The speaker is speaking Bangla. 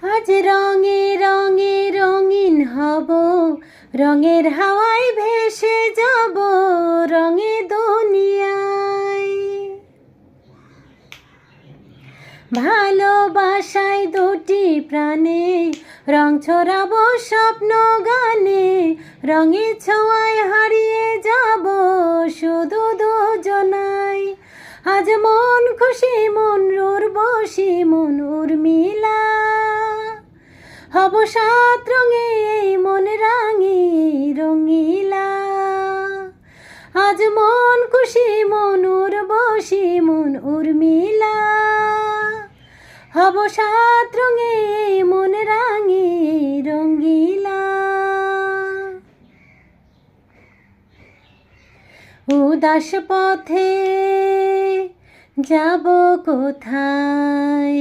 আজ রঙে রঙে রঙিন হব, রঙের হাওয়ায় ভেসে যাব রঙে দুনিয়ায়। ভালোবাসায় দুটি প্রাণে রং ছড়াবো স্বপ্ন গানে, রঙে ছোঁয়ায় হারিয়ে যাব শুধু দুজনাই। আজ মন খুশি মন উর্বশী মন উর্মিলা, হব সাত রঙে এই মন রাঙি রঙিলা। আজ মন খুশি মন উর্বশী মন উর্মিলা, হব সাত রঙে এই মন রাঙি রঙিলা। উদাস পথে যাব কোথায়,